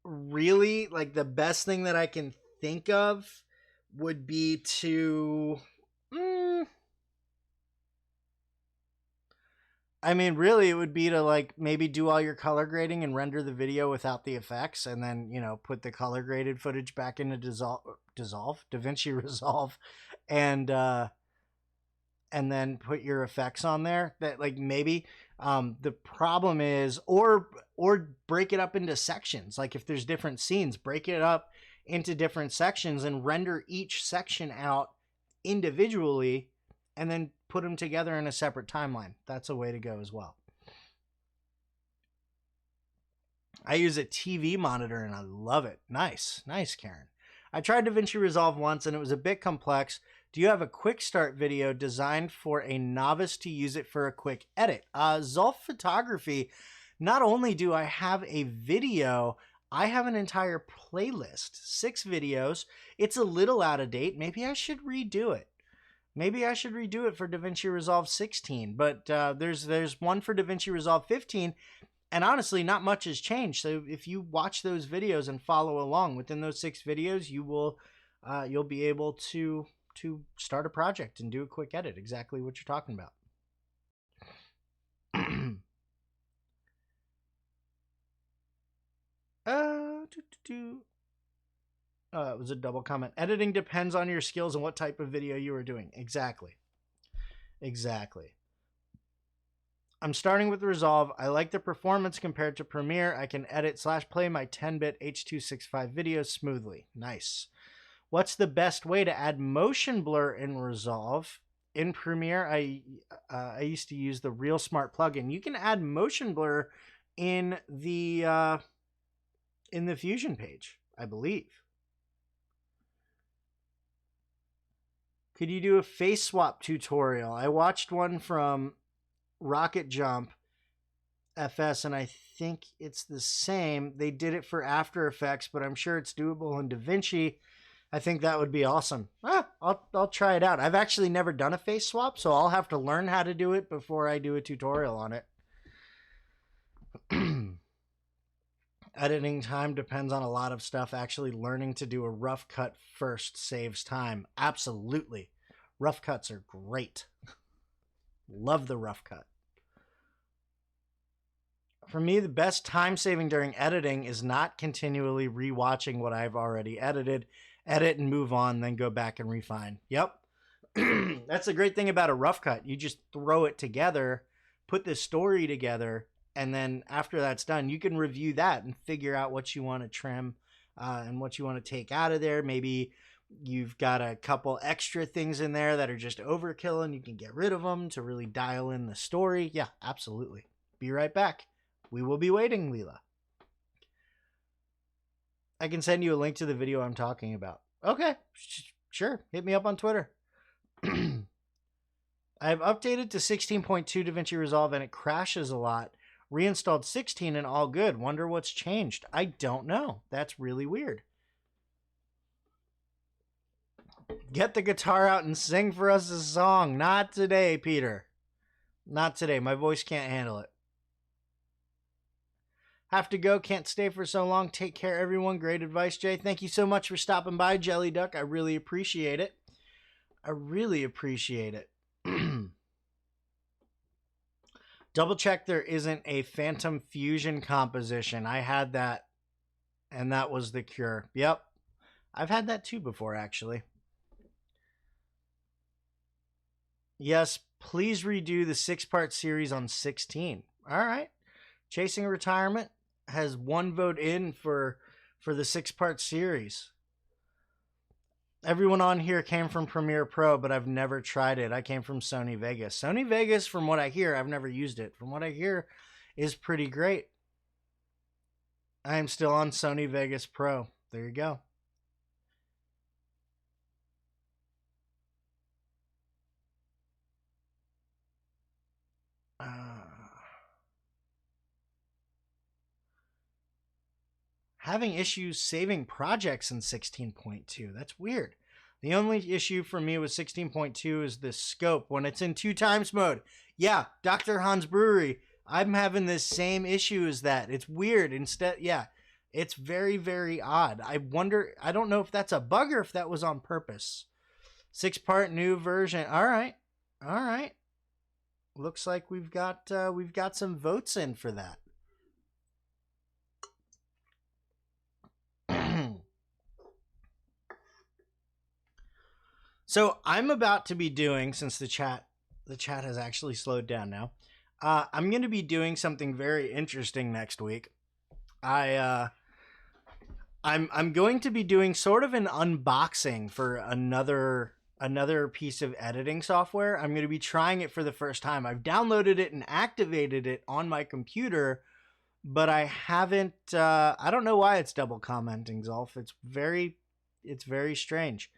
really, like, the best thing that I can think of would be to I mean, really, it would be to, like, maybe do all your color grading and render the video without the effects, and then, you know, put the color graded footage back into DaVinci Resolve, and then put your effects on there. That, like, maybe the problem is, or break it up into sections. Like, if there's different scenes, break it up into different sections and render each section out individually, and then put them together in a separate timeline. That's a way to go as well. I use a TV monitor and I love it. Nice, Karen. I tried DaVinci Resolve once and it was a bit complex. Do you have a quick start video designed for a novice to use it for a quick edit? Zolf Photography, not only do I have a video, I have an entire playlist, 6 videos. It's a little out of date. Maybe I should redo it. Maybe I should redo it for DaVinci Resolve 16, but there's one for DaVinci Resolve 15, and honestly, not much has changed. So if you watch those videos and follow along within those 6 videos, you'll be able to start a project and do a quick edit. Exactly what you're talking about. It was a double comment. Editing depends on your skills and what type of video you are doing. Exactly. I'm starting with Resolve. I like the performance compared to Premiere. I can edit/play my 10-bit H.265 videos smoothly. Nice. What's the best way to add motion blur in Resolve? In Premiere, I used to use the Real Smart plugin. You can add motion blur in the Fusion page, I believe. Could you do a face swap tutorial? I watched one from Rocket Jump FS, and I think it's the same. They did it for After Effects, but I'm sure it's doable in DaVinci. I think that would be awesome. I'll try it out. I've actually never done a face swap, so I'll have to learn how to do it before I do a tutorial on it. Editing time depends on a lot of stuff. Actually learning to do a rough cut first saves time. Absolutely. Rough cuts are great. Love the rough cut. For me, the best time saving during editing is not continually rewatching what I've already edited. Edit and move on, then go back and refine. Yep. That's the great thing about a rough cut. You just throw it together, put the story together, and then after that's done, you can review that and figure out what you want to trim and what you want to take out of there. Maybe you've got a couple extra things in there that are just overkill and you can get rid of them to really dial in the story. Yeah, absolutely. Be right back. We will be waiting, Leela. I can send you a link to the video I'm talking about. Okay, sure. Hit me up on Twitter. I've updated to 16.2 DaVinci Resolve and it crashes a lot. Reinstalled 16 and all good. Wonder what's changed. I don't know. That's really weird. Get the guitar out and sing for us a song. Not today, Peter. Not today. My voice can't handle it. Have to go. Can't stay for so long. Take care, everyone. Great advice, Jay. Thank you so much for stopping by, Jelly Duck. I really appreciate it. I really appreciate it. Double check there isn't a Phantom Fusion composition. I had that, and that was the cure. Yep. I've had that too before, actually. Yes, please redo the 6-part series on 16. All right. Chasing Retirement has 1 vote in for the 6-part series. Everyone on here came from Premiere Pro, but I've never tried it. I came from Sony Vegas. Sony Vegas, from what I hear, I've never used it. From what I hear, is pretty great. I am still on Sony Vegas Pro. There you go. having issues saving projects in 16.2. That's weird. The only issue for me with 16.2 is the scope when it's in 2x mode. Yeah, Dr. Hans Brewery, I'm having this same issue as that. It's weird. Instead, yeah, it's very, very odd. I don't know if that's a bug or if that was on purpose. 6-part new version. All right. All right. Looks like we've got some votes in for that. So I'm about to be doing, since the chat has actually slowed down now. I'm going to be doing something very interesting next week. I'm going to be doing sort of an unboxing for another piece of editing software. I'm going to be trying it for the first time. I've downloaded it and activated it on my computer, but I haven't. I don't know why it's double commenting, Zolf. It's very strange.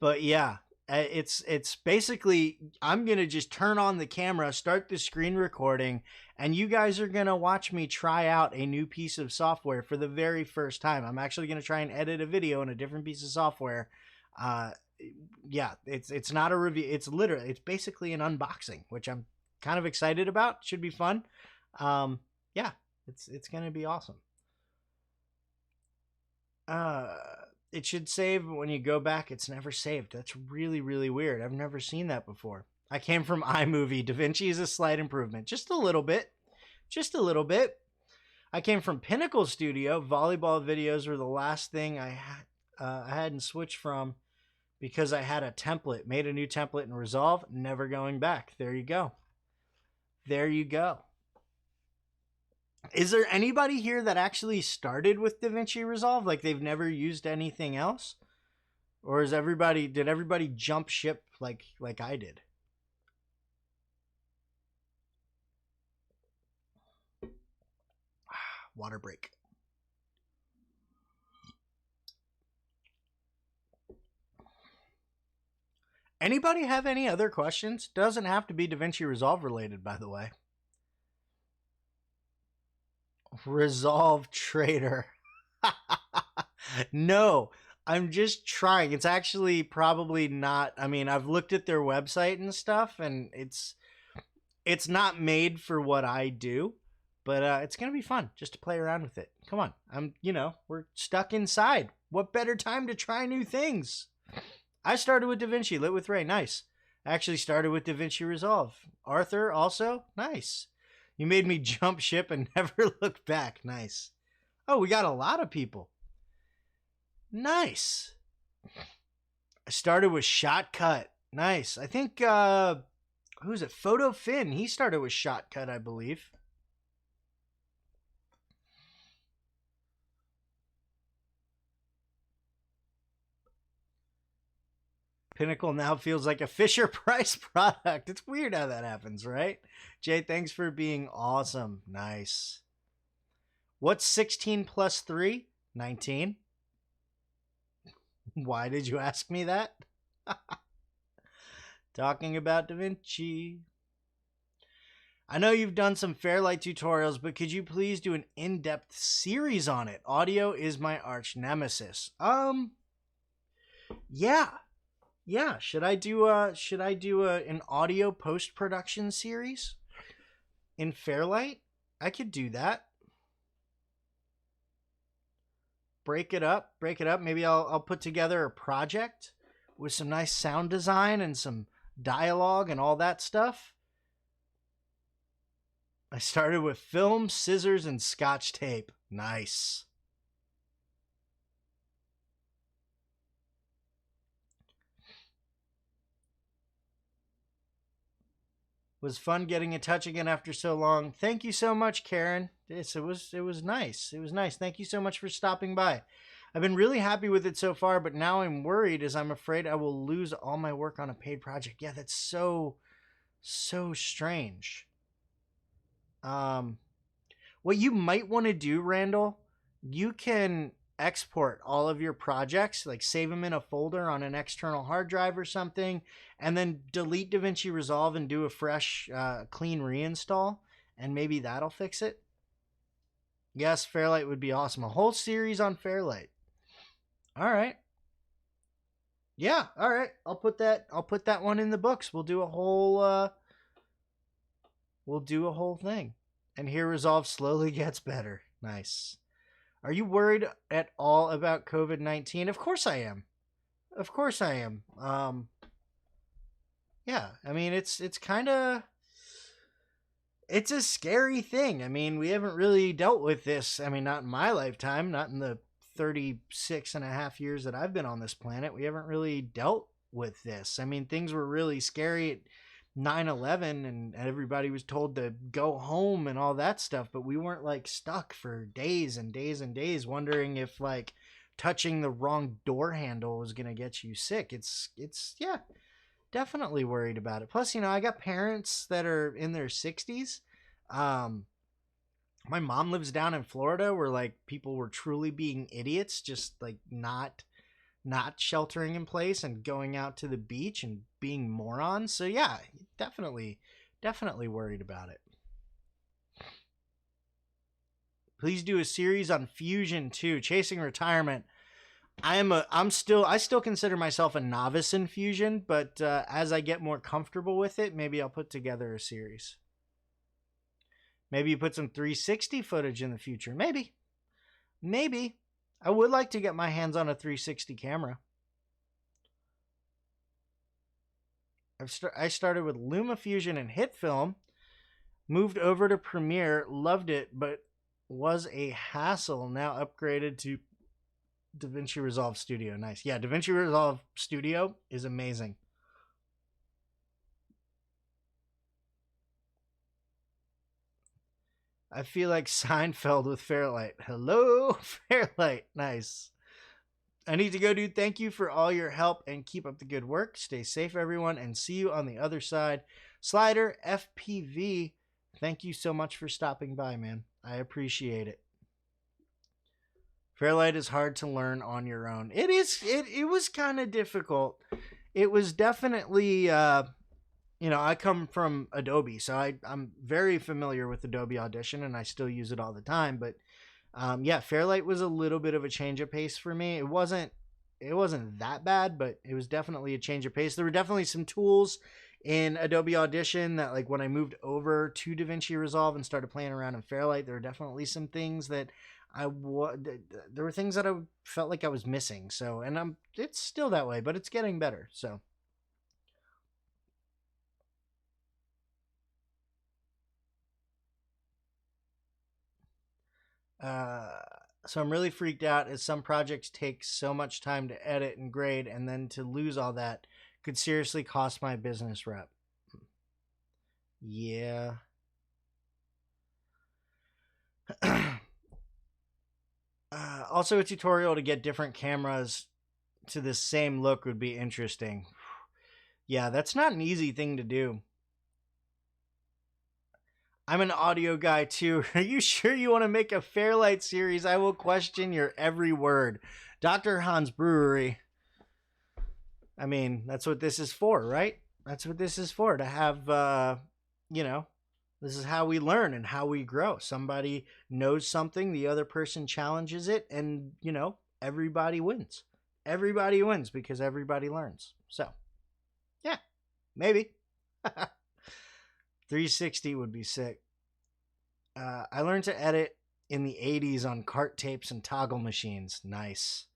But yeah, it's basically I'm gonna just turn on the camera, start the screen recording, and you guys are gonna watch me try out a new piece of software for the very first time. I'm actually gonna try and edit a video in a different piece of software. Yeah, it's not a review. It's basically an unboxing, which I'm kind of excited about. Should be fun. Yeah, it's gonna be awesome. It should save, but when you go back, it's never saved. That's really, really weird. I've never seen that before. I came from iMovie. DaVinci is a slight improvement. Just a little bit. Just a little bit. I came from Pinnacle Studio. Volleyball videos were the last thing I hadn't switched from because I had a template. Made a new template in Resolve. Never going back. There you go. There you go. Is there anybody here that actually started with DaVinci Resolve? Like they've never used anything else? Or did everybody jump ship like I did? Water break. Anybody have any other questions? Doesn't have to be DaVinci Resolve related, by the way. Resolve Trader. No, I'm just trying. It's actually probably not. I mean, I've looked at their website and stuff, and it's not made for what I do, but it's gonna be fun just to play around with it. Come on, we're stuck inside. What better time to try new things? I started with DaVinci, lit with Ray, nice. I actually started with DaVinci Resolve. Arthur also, nice. You made me jump ship and never look back. Nice. Oh, we got a lot of people. Nice. I started with Shotcut. Nice. I think, who's it? Photo Finn. He started with Shotcut, I believe. Pinnacle now feels like a Fisher Price product. It's weird how that happens, right? Jay, thanks for being awesome. Nice. What's 16 plus 3? 19. Why did you ask me that? Talking about DaVinci. I know you've done some Fairlight tutorials, but could you please do an in-depth series on it? Audio is my arch nemesis. Yeah. Yeah, should I do an audio post-production series in Fairlight? I could do that. Break it up. Maybe I'll put together a project with some nice sound design and some dialogue and all that stuff. I started with film, scissors, and Scotch tape. Nice. Was fun getting in touch again after so long. Thank you so much, Karen. It was nice. It was nice. Thank you so much for stopping by. I've been really happy with it so far, but now I'm worried as I'm afraid I will lose all my work on a paid project. Yeah, that's so strange. What you might want to do, Randall, you can export all of your projects, like save them in a folder on an external hard drive or something, and then delete DaVinci Resolve and do a fresh, clean reinstall, and maybe that'll fix it. Yes, Fairlight would be awesome. A whole series on Fairlight. All right. Yeah, all right. I'll put that one in the books. We'll do a whole thing. And here Resolve slowly gets better. Nice. Are you worried at all about COVID-19? Of course I am. Of course I am. Yeah, I mean it's kind of it's a scary thing. I mean, we haven't really dealt with this. I mean, not in my lifetime, not in the 36 and a half years that I've been on this planet. We haven't really dealt with this. I mean, things were really scary at 9/11, and everybody was told to go home and all that stuff, but we weren't like stuck for days and days and days wondering if like touching the wrong door handle was going to get you sick. It's yeah, definitely worried about it. Plus, I got parents that are in their 60s. Um, my mom lives down in Florida where like people were truly being idiots, just like not sheltering in place and going out to the beach and being morons. So yeah, definitely worried about it. Please do a series on Fusion too, chasing retirement. I still consider myself a novice in Fusion, but as I get more comfortable with it, maybe I'll put together a series. Maybe you put some 360 footage in the future. Maybe. I would like to get my hands on a 360 camera. I started with LumaFusion and HitFilm, moved over to Premiere, loved it, but was a hassle. Now upgraded to DaVinci Resolve Studio. Nice. Yeah, DaVinci Resolve Studio is amazing. I feel like Seinfeld with Fairlight. Hello, Fairlight. Nice. I need to go, dude. Thank you for all your help and keep up the good work. Stay safe, everyone, and see you on the other side. Slider FPV, thank you so much for stopping by, man. I appreciate it. Fairlight is hard to learn on your own. It is. It was kind of difficult. It was definitely. I come from Adobe, so I'm very familiar with Adobe Audition, and I still use it all the time. But yeah, Fairlight was a little bit of a change of pace for me. It wasn't that bad, but it was definitely a change of pace. There were definitely some tools in Adobe Audition that, like, when I moved over to DaVinci Resolve and started playing around in Fairlight, there were definitely some things that there were things that I felt like I was missing. So, and it's still that way, but it's getting better. So. Uh, so I'm really freaked out as some projects take so much time to edit and grade, and then to lose all that could seriously cost my business rep. Yeah. Also, a tutorial to get different cameras to the same look would be interesting. Yeah, that's not an easy thing to do. I'm an audio guy too. Are you sure you want to make a Fairlight series? I will question your every word. Dr. Hans Brewery. I mean, that's what this is for, right? That's what this is for, to have, this is how we learn and how we grow. Somebody knows something, the other person challenges it, and, everybody wins. Everybody wins because everybody learns. So, yeah, maybe. 360 would be sick. I learned to edit in the 80s on cart tapes and toggle machines. Nice.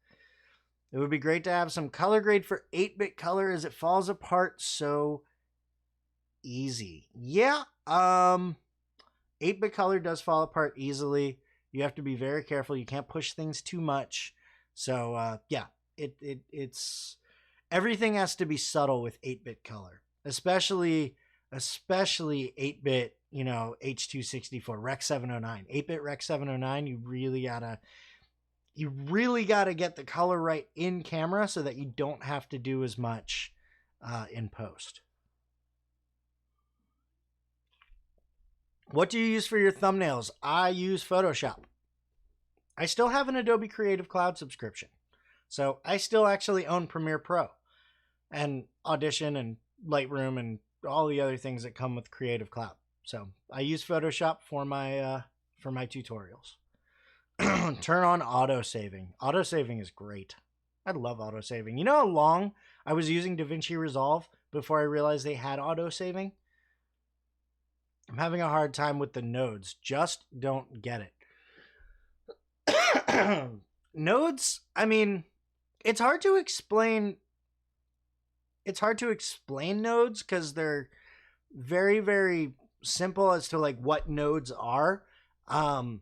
It would be great to have some color grade for 8-bit color as it falls apart so easy. Yeah, 8-bit color does fall apart easily. You have to be very careful. You can't push things too much. So, yeah, it's everything has to be subtle with 8-bit color, especially 8-bit, H.264, Rec 709. 8-bit Rec 709, you really gotta get the color right in camera so that you don't have to do as much in post. What do you use for your thumbnails? I use Photoshop. I still have an Adobe Creative Cloud subscription. So I still actually own Premiere Pro and Audition and Lightroom and all the other things that come with Creative Cloud. So I use Photoshop for my tutorials. Turn on auto saving. Auto saving is great. I love auto saving. You know how long I was using DaVinci Resolve before I realized they had auto saving? I'm having a hard time with the nodes. Just don't get it. Nodes, I mean, it's hard to explain. It's hard to explain nodes because they're very, very simple as to like what nodes are. Um,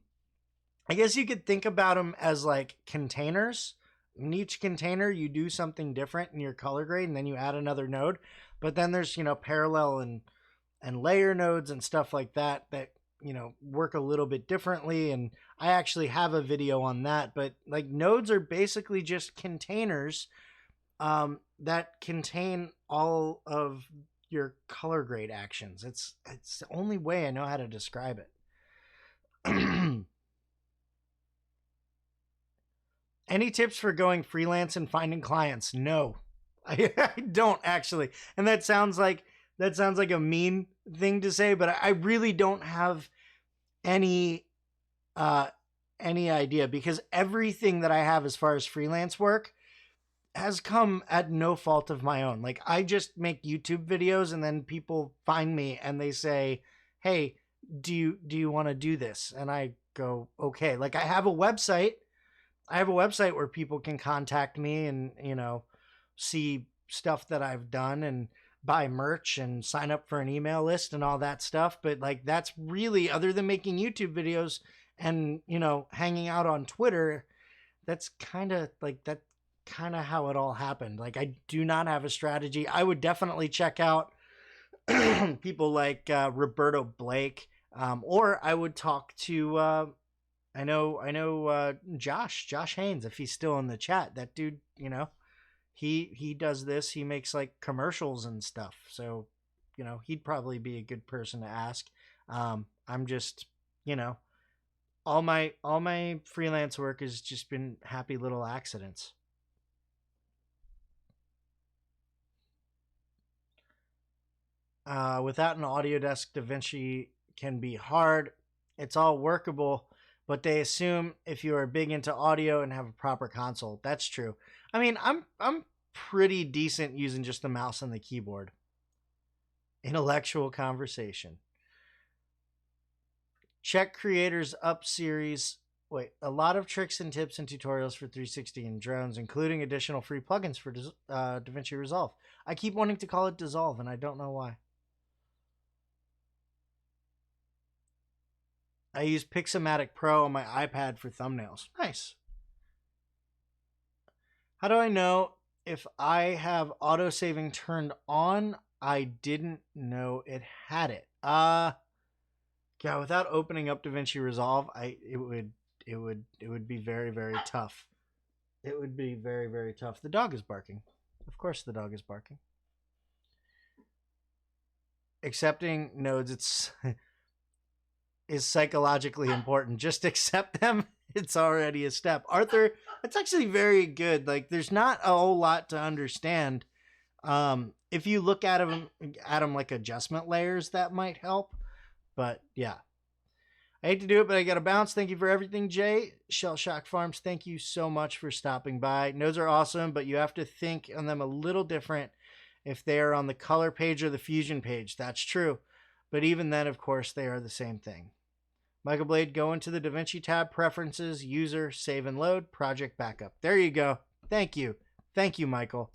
I guess you could think about them as like containers. In each container, you do something different in your color grade, and then you add another node. But then there's parallel and layer nodes and stuff like that that work a little bit differently. And I actually have a video on that. But like nodes are basically just containers that contain all of your color grade actions. It's the only way I know how to describe it. Any tips for going freelance and finding clients? No, I don't actually. And that sounds like a mean thing to say, but I really don't have any idea, because everything that I have as far as freelance work has come at no fault of my own. Like, I just make YouTube videos and then people find me and they say, "Hey, do you want to do this?" And I go, "Okay." Like, I have a website where people can contact me and, see stuff that I've done and buy merch and sign up for an email list and all that stuff. But like, that's really, other than making YouTube videos and, hanging out on Twitter, that's kind of how it all happened. Like, I do not have a strategy. I would definitely check out people like Roberto Blake, or I would talk to I know Josh Haynes, if he's still in the chat. That dude, he does this. He makes like commercials and stuff. So, he'd probably be a good person to ask. I'm just, all my freelance work has just been happy little accidents. Without an Autodesk DaVinci can be hard. It's all workable, but they assume if you are big into audio and have a proper console. That's true. I mean, I'm pretty decent using just the mouse and the keyboard. Intellectual conversation. Check Creators Up series. Wait, a lot of tricks and tips and tutorials for 360 and drones, including additional free plugins for DaVinci Resolve. I keep wanting to call it Dissolve, and I don't know why. I use Pixomatic Pro on my iPad for thumbnails. Nice. How do I know if I have autosaving turned on? I didn't know it had it. Yeah, without opening up DaVinci Resolve, it would be very, very tough. It would be very, very tough. The dog is barking. Of course the dog is barking. Accepting nodes, it's is psychologically important. Just accept them. It's already a step. Arthur, that's actually very good. Like, there's not a whole lot to understand. If you look at them like adjustment layers, that might help. But yeah, I hate to do it, but I gotta bounce. Thank you for everything, Jay. Shell Shock Farms, thank you so much for stopping by. Nodes are awesome, but you have to think on them a little different if they are on the color page or the fusion page. That's true. But even then, of course, they are the same thing. Michael Blade, go into the DaVinci tab, Preferences, User, Save and Load, Project Backup. There you go. Thank you. Thank you, Michael.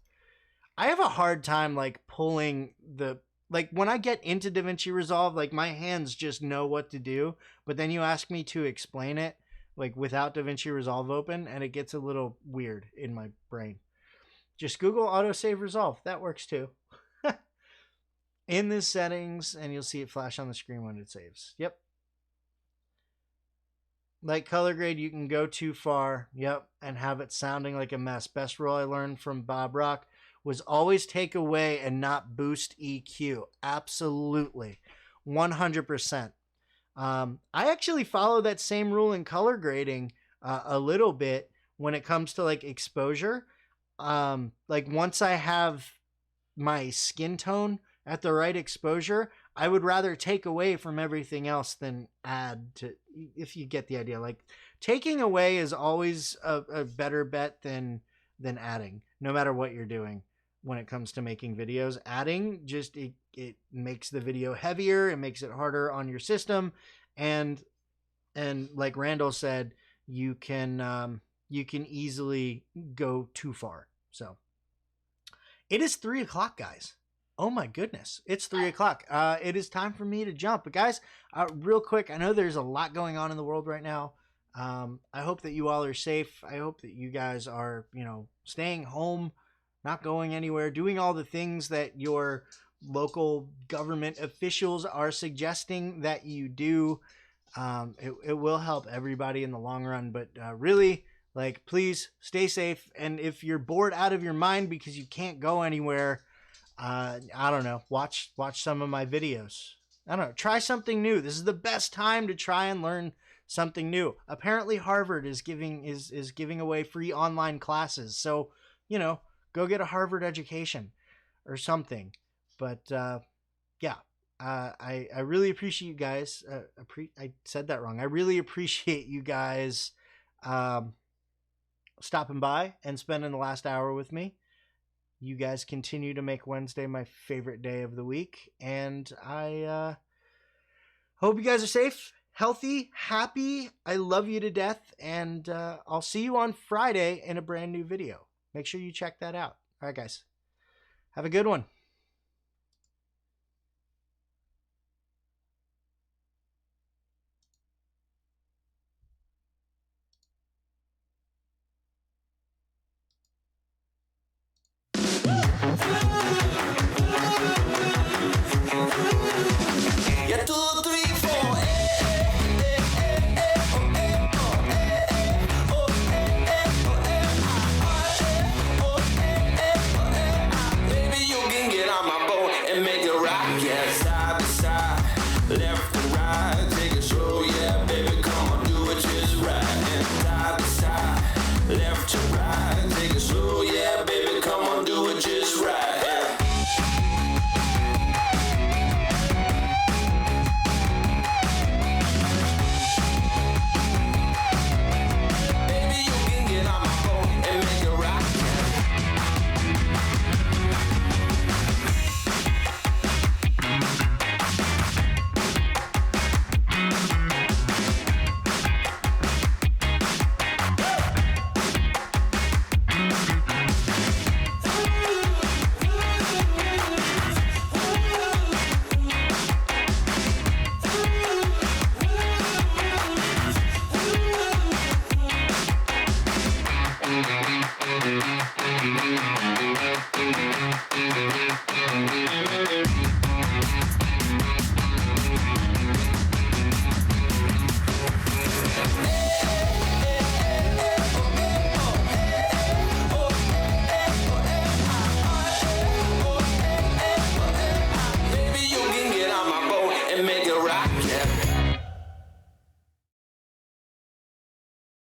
I have a hard time, like, pulling the... Like, when I get into DaVinci Resolve, like, my hands just know what to do. But then you ask me to explain it, like, without DaVinci Resolve open, and it gets a little weird in my brain. Just Google Autosave Resolve. That works, too. In the settings, and you'll see it flash on the screen when it saves. Yep. Like color grade, you can go too far, yep, and have it sounding like a mess. Best rule I learned from Bob Rock was always take away and not boost EQ. Absolutely. 100%. I actually follow that same rule in color grading a little bit when it comes to like exposure. Like once I have my skin tone at the right exposure, I would rather take away from everything else than add to, if you get the idea. Like, taking away is always a better bet than adding, no matter what you're doing when it comes to making videos. Adding just, it makes the video heavier, it makes it harder on your system, and like Randall said, you can easily go too far. So it is 3 o'clock, guys. Oh my goodness, it's 3 o'clock. It is time for me to jump. But guys, real quick, I know there's a lot going on in the world right now. I hope that you all are safe. I hope that you guys are, staying home, not going anywhere, doing all the things that your local government officials are suggesting that you do. It will help everybody in the long run, but really, like, please stay safe. And if you're bored out of your mind because you can't go anywhere, I don't know, watch some of my videos. I don't know, try something new. This is the best time to try and learn something new. Apparently Harvard is giving away free online classes. So, go get a Harvard education or something. But yeah, I really appreciate you guys. I said that wrong. I really appreciate you guys stopping by and spending the last hour with me. You guys continue to make Wednesday my favorite day of the week. And I hope you guys are safe, healthy, happy. I love you to death. And I'll see you on Friday in a brand new video. Make sure you check that out. All right, guys. Have a good one.